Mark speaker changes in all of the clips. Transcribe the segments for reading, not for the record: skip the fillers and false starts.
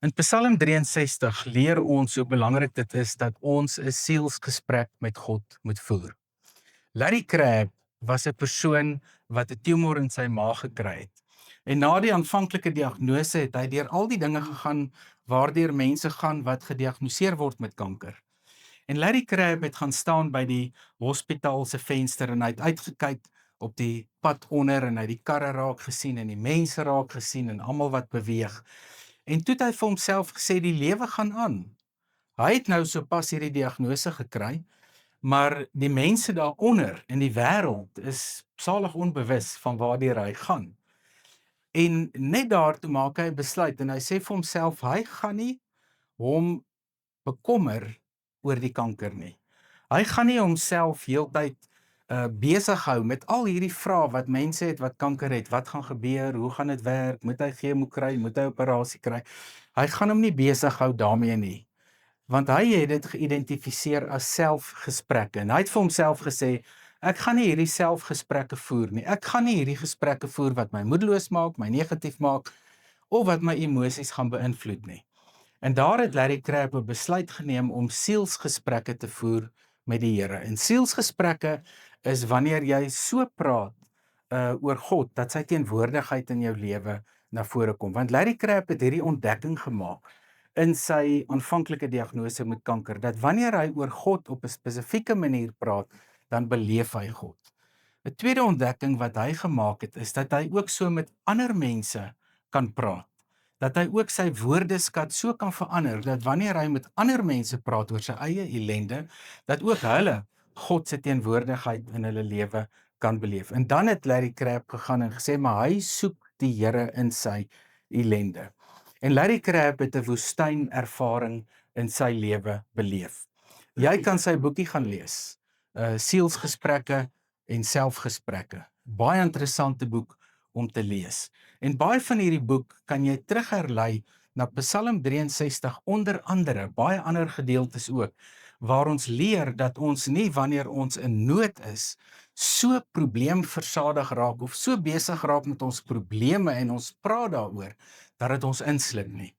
Speaker 1: In Psalm 63 leer ons hoe belangrik dit is dat ons 'n sielsgesprek met God moet voer. Larry Crabb was 'n persoon wat 'n tumor in sy maag gekry het. En na die aanvanklike diagnose het hy deur al die dinge gegaan waardeur mense gaan wat gediagnoseer word met kanker. En Larry Crabb het gaan staan by die hospitaal se venster en hy het uitgekyk op die pad onder en hy het die karre raak gesien en die mense raak gesien en almal wat beweeg. En toe het hy vir homself gesê die lewe gaan aan. Hy het nou sopas hierdie diagnose gekry, maar die mense daaronder in die wêreld is salig onbewus van waardeur hy gaan. En net daartoe maak hy 'n besluit en hy sê vir homself hy gaan nie hom bekommer oor die kanker nie. Hy gaan nie homself heeltyd besig hou met al hierdie vrae wat mense het wat kanker het. Wat gaan gebeur? Hoe gaan dit werk? Moet hy chemo kry? Moet hy operasie kry? Hy gaan hom nie besig hou daarmee nie. Want hy het dit geïdentifiseer as selfgesprekke. En hy het vir homself gesê, ek gaan nie hierdie selfgesprekke voer nie. Ek gaan nie hierdie gesprekke voer wat my moedeloos maak, my negatief maak, of wat my emosies gaan beïnvloed nie. En daar het Larry Crabb 'n besluit geneem om sielsgesprekke te voer met die Here. En sielsgesprekke is wanneer jy so praat oor God dat sy teenwoordigheid in jou lewe na vore kom. Want Larry Crabb het hierdie ontdekking gemaak in sy aanvanklike diagnose met kanker, dat wanneer hy oor God op 'n spesifieke manier praat, dan beleef hy God. 'n Tweede ontdekking wat hy gemaak het, is dat hy ook so met ander mense kan praat. Dat hy ook sy woordeskat so kan verander, dat wanneer hy met ander mense praat oor sy eie ellende, dat ook hulle God se teenwoordigheid in hulle lewe kan beleef. En dan het Larry Crabb gegaan en gesê, maar hy soek die Here in sy ellende. En Larry Crabb het 'n woestynervaring in sy lewe beleef. Jy kan sy boekie gaan lees, Sielsgesprekke en Selfgesprekke. Baie interessante boek om te lees. En baie van hierdie boek kan jy terugherlei na Psalm 63, onder andere, baie ander gedeeltes ook, waar ons leer dat ons nie wanneer ons in nood is, so probleemversadig raak of so besig raak met ons probleme en ons praat daaroor, dat dit ons insluk nie.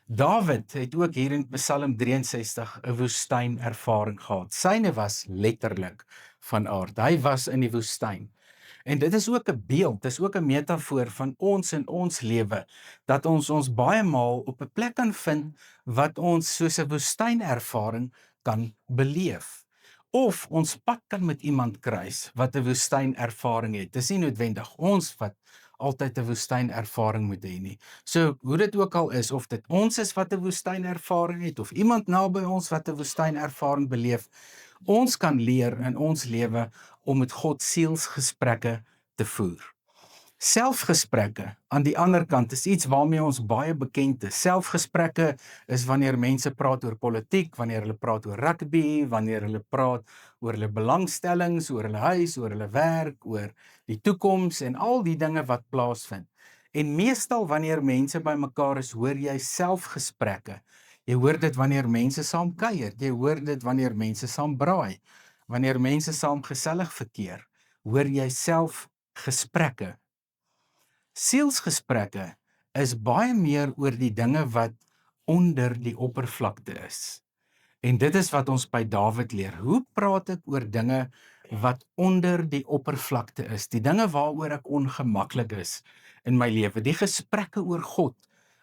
Speaker 1: Dawid het ook hier in Psalm 63 'n woestynervaring gehad. Syne was letterlik van aard. Hy was in die woestyn. En dit is ook 'n beeld, dit is ook 'n metafoor van ons in ons lewe, dat ons baie maal op 'n plek kan vind wat ons soos 'n woestynervaring kan beleef. Of ons pad kan met iemand kruis wat 'n woestynervaring het. Dis nie noodwendig ons wat altyd 'n woestynervaring moet hê nie. So hoe dit ook al is, of dit ons is wat 'n woestynervaring het, of iemand naby ons wat 'n woestynervaring beleef, ons kan leer in ons lewe om met God sielsgesprekke te voer. Selfgesprekke, aan die ander kant, is iets waarmee ons baie bekend is. Selfgesprekke is wanneer mense praat oor politiek, wanneer hulle praat oor rugby, wanneer hulle praat oor hulle belangstellings, oor hulle huis, oor hulle werk, oor die toekoms en al die dinge wat plaasvind. En meestal wanneer mense bymekaar is, hoor jy selfgesprekke. Jy hoor dit wanneer mense saam kuier, jy hoor dit wanneer mense saam braai, wanneer mense saam gesellig verkeer, hoor jy selfgesprekke. Sielsgesprekke is baie meer oor die dinge wat onder die oppervlakte is. En dit is wat ons by Dawid leer. Hoe praat ek oor dinge wat onder die oppervlakte is? Die dinge waaroor ek ongemaklik is in my lewe. Die gesprekke oor God,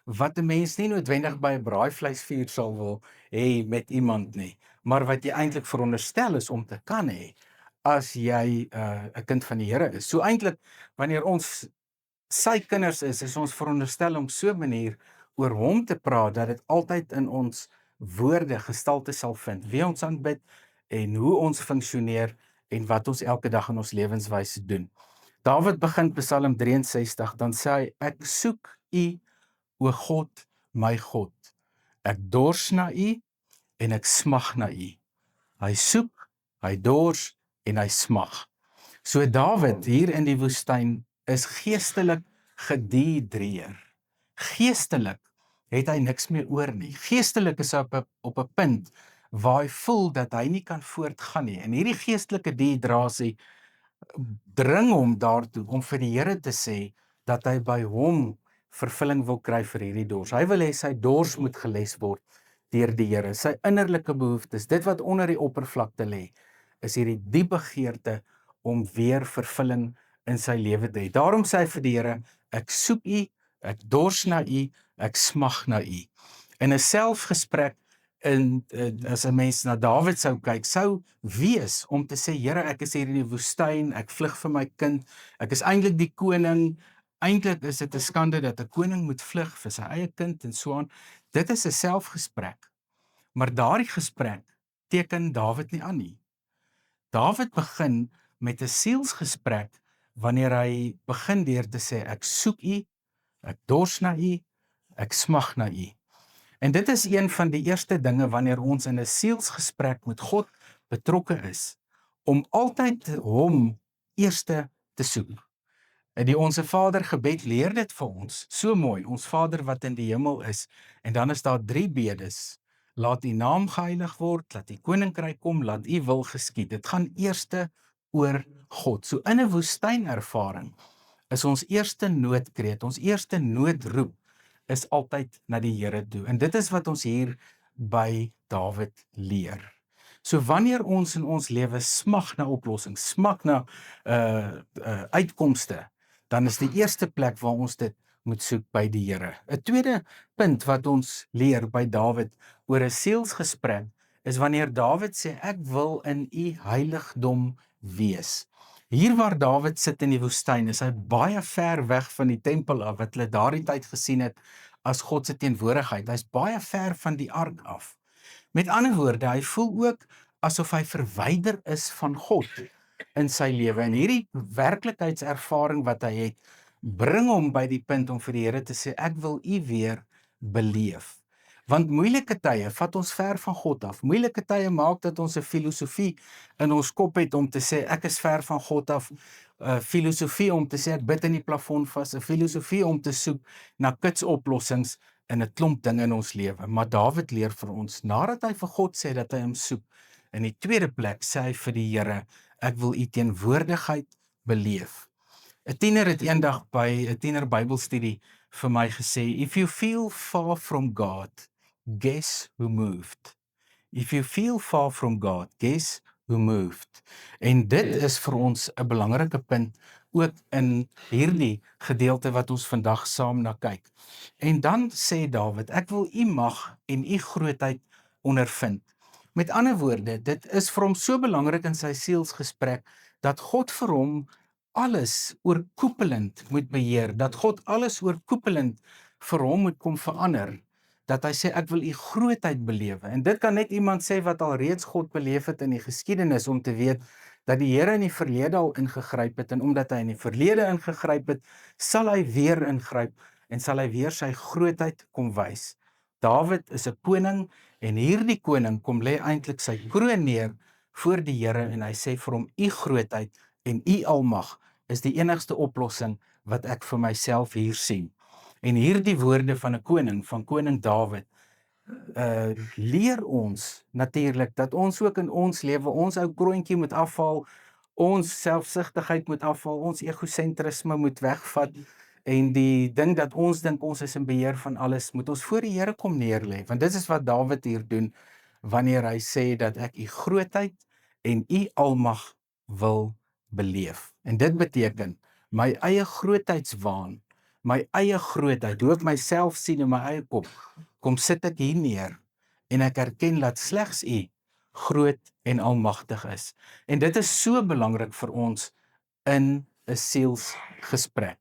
Speaker 1: wat 'n mens nie noodwendig by 'n braaivleisvuur sal wil hê met iemand nie, maar wat jy eintlik veronderstel is om te kan hê as jy 'n kind van die Here is. So eintlik, wanneer ons sy kinders is ons veronderstel om so 'n manier oor hom te praat, dat dit altyd in ons woorde gestalte sal vind, wie ons aanbid en hoe ons funksioneer en wat ons elke dag in ons lewenswyse doen. Dawid begin Psalm 63, dan sê hy, ek soek U, o God, my God. Ek dors na U en ek smag na U. Hy soek, hy dors en hy smag. So Dawid hier in die woestyn is geestelik gedehidreer. Geestelik het hy niks meer oor nie. Geestelik is hy op 'n punt waar hy voel dat hy nie kan voortgaan nie. En hierdie geestelike dehydrasie dring hom daartoe om vir die Here te sê dat hy by hom vervulling wil kry vir hierdie dors. Hy wil hê sy dors moet geles word deur die Here. Sy innerlike behoeftes, dit wat onder die oppervlakte lê, is hierdie diep begeerte om weer vervulling in sy lewe te hê. Daarom sê hy vir die Here, ek soek U, ek dors na U, ek smag na U. In 'n selfgesprek as 'n mens na Dawid sou kyk, sou wees om te sê, Here, ek is hier in die woestyn, ek vlug vir my kind, ek is eintlik die koning, eintlik is dit 'n skande dat 'n koning moet vlug vir sy eie kind en so aan. Dit is 'n selfgesprek, maar daardie gesprek teken Dawid nie aan nie. Dawid begin met 'n sielsgesprek wanneer hy begin deur te sê, ek soek U, ek dors na U, ek smag na U. En dit is een van die eerste dinge wanneer ons in 'n sielsgesprek met God betrokke is, om altyd hom eerste te soek. En die Onse Vader gebed leer dit vir ons, so mooi, ons Vader wat in die hemel is, en dan is daar 3 bedes, laat U naam geheilig word, laat U koninkryk kom, laat U wil geskied. Dit gaan eerste oor God. So in 'n woestynervaring is ons eerste noodkreet, ons eerste noodroep, is altyd na die Here toe. En dit is wat ons hier by Dawid leer. So wanneer ons in ons lewe smag na oplossing, smag na uitkomste, dan is die eerste plek waar ons dit moet soek by die Here. 'n Tweede punt wat ons leer by Dawid oor 'n sielsgesprek is wanneer Dawid sê, ek wil in U heiligdom wees. Hier waar Dawid sit in die woestyn, is hy baie ver weg van die tempel af, wat hulle daardie tyd gesien het as God se teenwoordigheid. Hy's baie ver van die ark af. Met ander woorde, hy voel ook asof hy verwyder is van God in sy lewe. En hierdie werklikheidservaring wat hy het, bring hom by die punt om vir die Here te sê, ek wil U weer beleef. Want moeilike tye vat ons ver van God af. Moeilike tye maak dat ons 'n filosofie in ons kop het om te sê, ek is ver van God af. Filosofie om te sê, ek bid in die plafon vas. 'n Filosofie om te soek na kitsoplossings in 'n klomp dinge in ons lewe. Maar Dawid leer vir ons, nadat hy vir God sê dat hy hom soek, in die tweede plek sê hy vir die Here, ek wil U teenwoordigheid beleef. 'n Tiener het eendag by 'n tiener Bybelstudie vir my gesê, if you feel far from God, guess who moved? If you feel far from God, guess who moved? En dit is vir ons 'n belangrike punt, ook in hierdie gedeelte wat ons vandag saam na kyk. En dan sê Dawid, ek wil U mag en U grootheid ondervind. Met ander woorde, dit is vir hom so belangrik in sy sielsgesprek, dat God vir hom alles oorkoepelend moet beheer, dat God alles oorkoepelend vir hom moet kom verander, dat hy sê, ek wil U grootheid belewe. En dit kan net iemand sê wat al reeds God beleef het in die geskiedenis, om te weet dat die Here in die verlede al ingegryp het, en omdat hy in die verlede ingegryp het, sal hy weer ingryp, en sal hy weer sy grootheid kom wys. Dawid is 'n koning, en hierdie koning kom lê eintlik sy kroon neer voor die Here, en hy sê vir hom, U grootheid en U almag is die enigste oplossing wat ek vir myself hier sien. En hierdie woorde van 'n koning, van koning Dawid, leer ons natuurlik dat ons ook in ons lewe ons ou kroontjie moet afhaal, ons selfsugtigheid moet afhaal, ons egosentrisme moet wegvat, en die ding dat ons dink ons is in beheer van alles, moet ons voor die Here kom neerlê. Want dit is wat Dawid hier doen wanneer hy sê dat ek U grootheid en U almag wil beleef. En dit beteken my eie grootheidswaan, my eie grootheid, hoe ek myself sien in my eie kop, kom sit ek hier neer en ek erken dat slegs U groot en almagtig is. En dit is so belangrik vir ons in 'n sielsgesprek.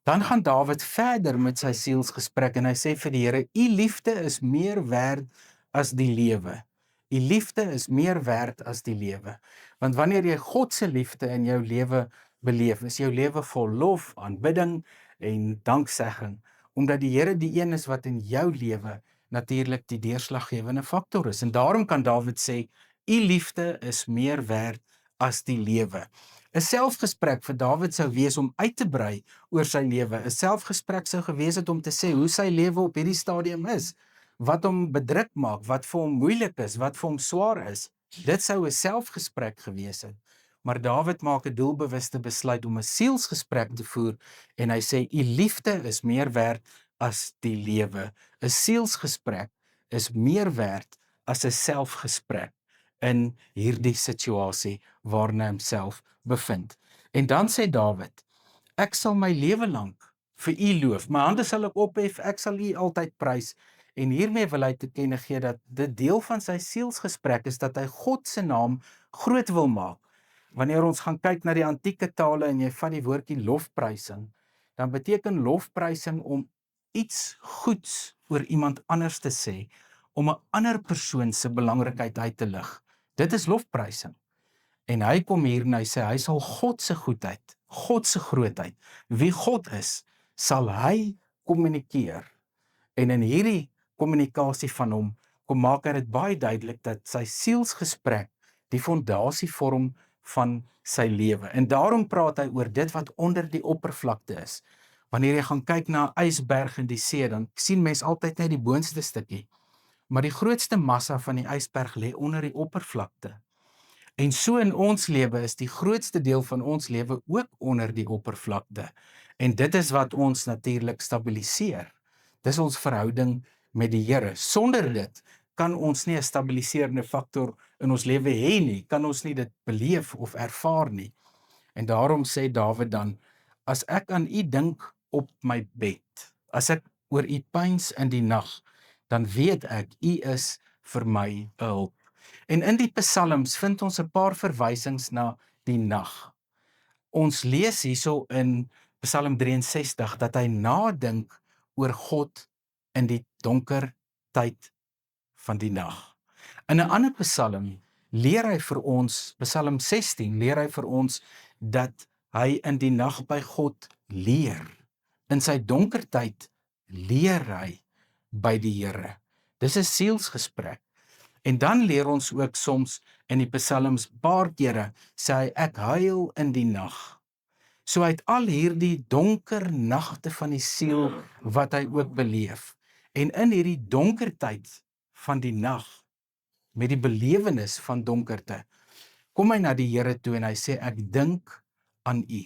Speaker 1: Dan gaan Dawid verder met sy sielsgesprek en hy sê vir die Here, U liefde is meer werd as die lewe. U liefde is meer werd as die lewe. Want wanneer jy God se liefde in jou lewe beleef, is jou lewe vol lof, aanbidding en danksegging, omdat die Here die een is wat in jou lewe natuurlik die deurslaggewende faktor is. En daarom kan Dawid sê, U liefde is meer werd as die lewe. 'n Selfgesprek vir Dawid sou wees om uit te brei oor sy lewe. 'n Selfgesprek sou gewees het om te sê hoe sy lewe op hierdie stadium is, wat hom bedruk maak, wat vir hom moeilik is, wat vir hom swaar is. Dit sou 'n selfgesprek gewees het. maar Dawid maak 'n doelbewuste besluit om 'n sielsgesprek te voer en hy sê u liefde is meer werd as die lewe. 'n Sielsgesprek is meer werd as 'n selfgesprek in hierdie situasie waarna hy homself bevind. En dan sê Dawid, ek sal my lewe lank vir u loof. My hande sal ek ophef, ek sal u altyd prys. En hiermee wil hy te kenne gee dat dit deel van sy sielsgesprek is dat hy God se naam groot wil maak. Wanneer ons gaan kyk na die antieke tale en jy vat die woordjie lofprysing, dan beteken lofprysing om iets goeds oor iemand anders te sê, om 'n ander persoon se belangrikheid uit te lig. Dit is lofprysing. En hy kom hier en hy sê hy sal God se goedheid, God se grootheid, wie God is, sal hy kommunikeer. En in hierdie kommunikasie van hom kom maak hy dit baie duidelik dat sy sielsgesprek die fondasie vorm van sy lewe. En daarom praat hy oor dit wat onder die oppervlakte is. Wanneer jy gaan kyk na 'n ysberg in die see, dan sien mens altyd net die boonste stukkie. Maar die grootste massa van die ysberg lê onder die oppervlakte. En so in ons lewe is die grootste deel van ons lewe ook onder die oppervlakte. En dit is wat ons natuurlik stabiliseer. Dis ons verhouding met die Here. Sonder dit kan ons nie 'n stabiliserende faktor in ons lewe hê nie, kan ons nie dit beleef of ervaar nie. En daarom sê Dawid dan, as ek aan u dink op my bed, as ek oor u pyns in die nag, dan weet ek u is vir my 'n hulp. En in die psalms vind ons 'n paar verwysings na die nag. Ons lees hierso in Psalm 63 dat hy nadink oor God in die donker tyd van die nag. In 'n ander Psalm leer hy vir ons, Psalm 16, leer hy vir ons dat hy in die nag by God leer. In sy donker tyd leer hy by die Here. Dis 'n sielsgesprek. En dan leer ons ook soms in die psalms paar kere sê hy ek huil in die nag. So uit al hierdie donker nagte van die siel wat hy ook beleef. En in hierdie donker tyd van die nag met die belewenis van donkerte kom hy na die Here toe en hy sê ek dink aan u.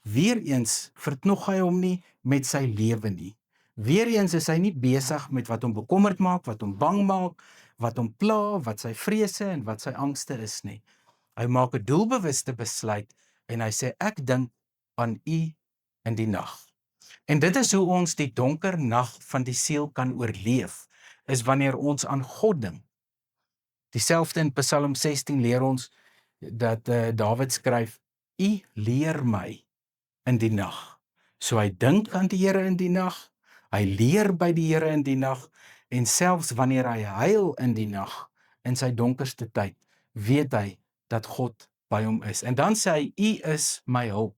Speaker 1: Weereens verknog hy hom nie met sy lewe nie. Weereens is hy nie besig met wat hom bekommerd maak, wat hom bang maak, wat hom pla, wat sy vrese en wat sy angste is nie. Hy maak 'n doelbewuste besluit en hy sê ek dink aan u in die nag. En dit is hoe ons die donker nag van die siel kan oorleef, is wanneer ons aan God dink. Dieselfde in Psalm 16 leer ons dat Dawid skryf, u leer my in die nag. So hy dink aan die Here in die nag, hy leer by die Here in die nag, en selfs wanneer hy huil in die nag, in sy donkerste tyd, weet hy dat God by hom is. En dan sê hy, u is my hulp.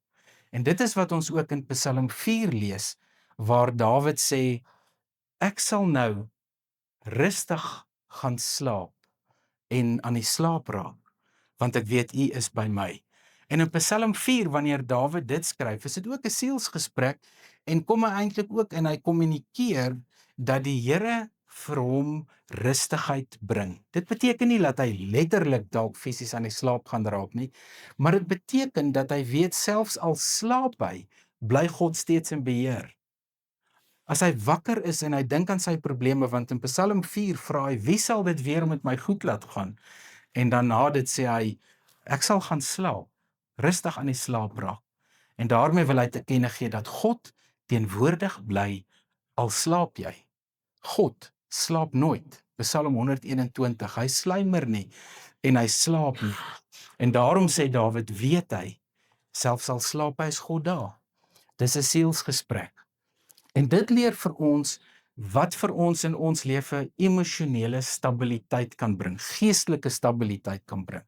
Speaker 1: En dit is wat ons ook in Psalm 4 lees, waar Dawid sê, ek sal nou rustig gaan slaap en aan die slaap raak, want ek weet u is by my. En in Psalm 4, wanneer Dawid dit skryf, is dit ook 'n sielsgesprek en kom hy eintlik ook en hy kommunikeer dat die Here vir hom rustigheid bring. Dit beteken nie dat hy letterlik dalk fisies aan die slaap gaan raak nie, maar dit beteken dat hy weet selfs al slaap hy, bly God steeds in beheer. As hy wakker is en hy dink aan sy probleme, want in Psalm 4 vra hy, wie sal dit weer met my goed laat gaan? En dan na dit sê hy, ek sal gaan slaap, rustig aan die slaap raak. En daarmee wil hy te kenne gee dat God teenwoordig bly al slaap jy. God slaap nooit. Psalm 121, hy sluimer nie en hy slaap nie. En daarom sê Dawid, weet hy, selfs al slaap hy is God daar. Dis 'n sielsgesprek. En dit leer vir ons wat vir ons in ons lewe emosionele stabiliteit kan bring, geestelike stabiliteit kan bring.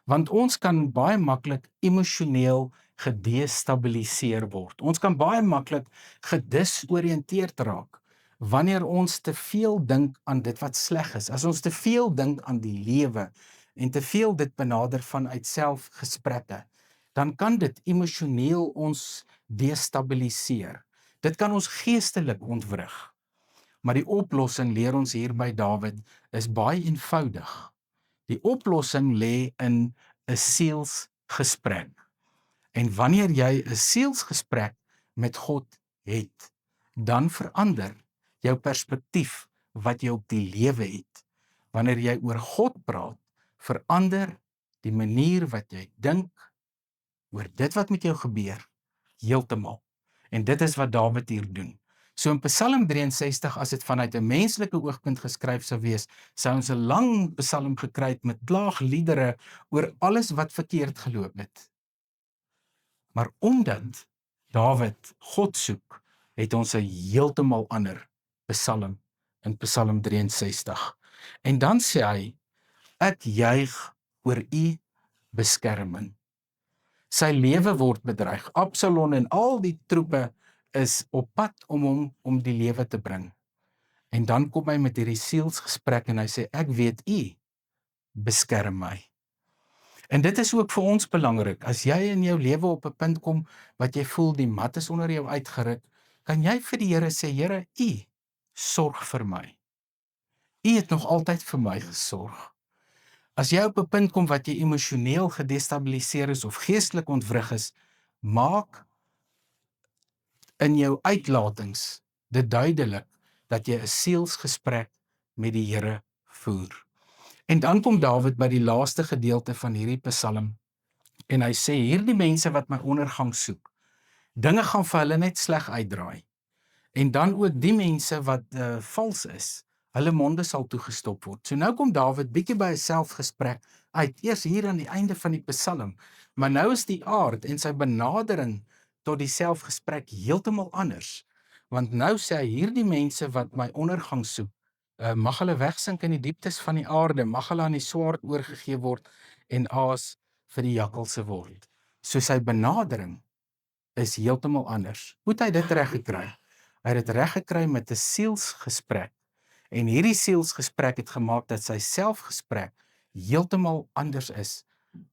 Speaker 1: Want ons kan baie maklik emosioneel gedestabiliseer word. Ons kan baie maklik gedisoriënteerd raak wanneer ons te veel dink aan dit wat sleg is. As ons te veel dink aan die lewe en te veel dit benader vanuit selfgesprekke, dan kan dit emosioneel ons destabiliseer. Dit kan ons geestelik ontwrig. Maar die oplossing, leer ons hier by Dawid, is baie eenvoudig. Die oplossing lê in 'n gesprek. En wanneer jy 'n sielsgesprek met God het, dan verander jou perspektief wat jy op die lewe het. Wanneer jy oor God praat, verander die manier wat jy dink oor dit wat met jou gebeur heeltemal. En dit is wat Dawid hier doen. So in Psalm 63, as dit vanuit 'n menslike oogpunt geskryf sou wees, sou ons 'n lang psalm gekry het met klaagliedere oor alles wat verkeerd geloop het. Maar omdat Dawid God soek, het ons 'n heeltemal ander psalm in Psalm 63. En dan sê hy, ek juig oor u beskerming. Sy lewe word bedreig. Absalom en al die troepe is op pad om hom om die lewe te bring. En dan kom hy met hierdie sielsgesprek en hy sê, ek weet u beskerm my. En dit is ook vir ons belangrik. As jy in jou lewe op 'n punt kom wat jy voel die mat is onder jou uitgeruk, kan jy vir die Here sê, Here, u sorg vir my. U het nog altyd vir my gesorg. As jy op 'n punt kom wat jy emosioneel gedestabiliseer is of geestelik ontwrig is, maak in jou uitlatings dit duidelik dat jy 'n sielsgesprek met die Here voer. En dan kom Dawid by die laaste gedeelte van hierdie Psalm en hy sê, hierdie mense wat my ondergang soek, dinge gaan vir hulle net sleg uitdraai. En dan ook die mense wat vals is, hulle monde sal toegestop word. So nou kom Dawid bietjie by 'n selfgesprek uit, eers hier aan die einde van die Psalm, maar nou is die aard en sy benadering tot die selfgesprek heeltemal anders. Want nou sê hy, hierdie mense wat my ondergang soek, mag hulle wegsink in die dieptes van die aarde, mag hulle aan die swaard oorgegee word en aas vir die jakkalse word. So sy benadering is heeltemal anders. Hoe het hy dit reg gekry? Hy het dit reg gekry met 'n sielsgesprek. En hierdie sielsgesprek het gemaak dat sy selfgesprek heeltemal anders is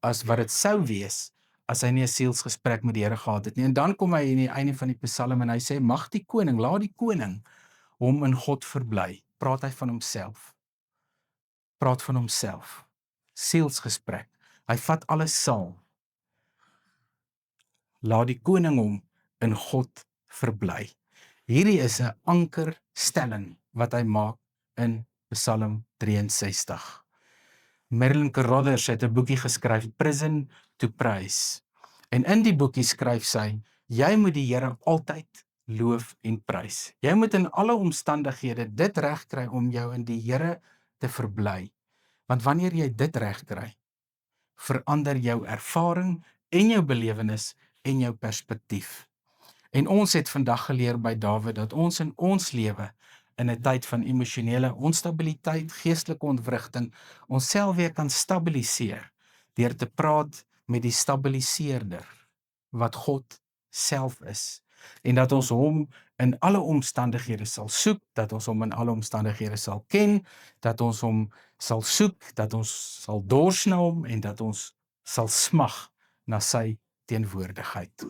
Speaker 1: as wat dit sou wees as hy nie 'n sielsgesprek met die Here gehad het nie. En dan kom hy in die einde van die Psalm en hy sê, mag die koning, laat die koning hom in God verbly. Praat hy van homself. Praat van homself. Sielsgesprek. Hy vat alles saam. Laat die koning hom in God verbly. Hierdie is 'n ankerstelling wat hy maak in Psalm 63. Marilyn Carruthers het 'n boekie geskryf, Prison to Praise. En in die boekie skryf sy, jy moet die Here altyd loof en prys. Jy moet in alle omstandighede dit regkry om jou in die Here te verbly. Want wanneer jy dit regkry, verander jou ervaring en jou belewenis en jou perspektief. En ons het vandag geleer by Dawid dat ons in ons lewe in 'n tyd van emosionele onstabiliteit, geestelike ontwrigting, onsself weer kan stabiliseer deur te praat met die stabiliseerder wat God self is. En dat ons hom in alle omstandighede sal soek, dat ons hom in alle omstandighede sal ken, dat ons hom sal soek, dat ons sal dors na hom en dat ons sal smag na sy teenwoordigheid.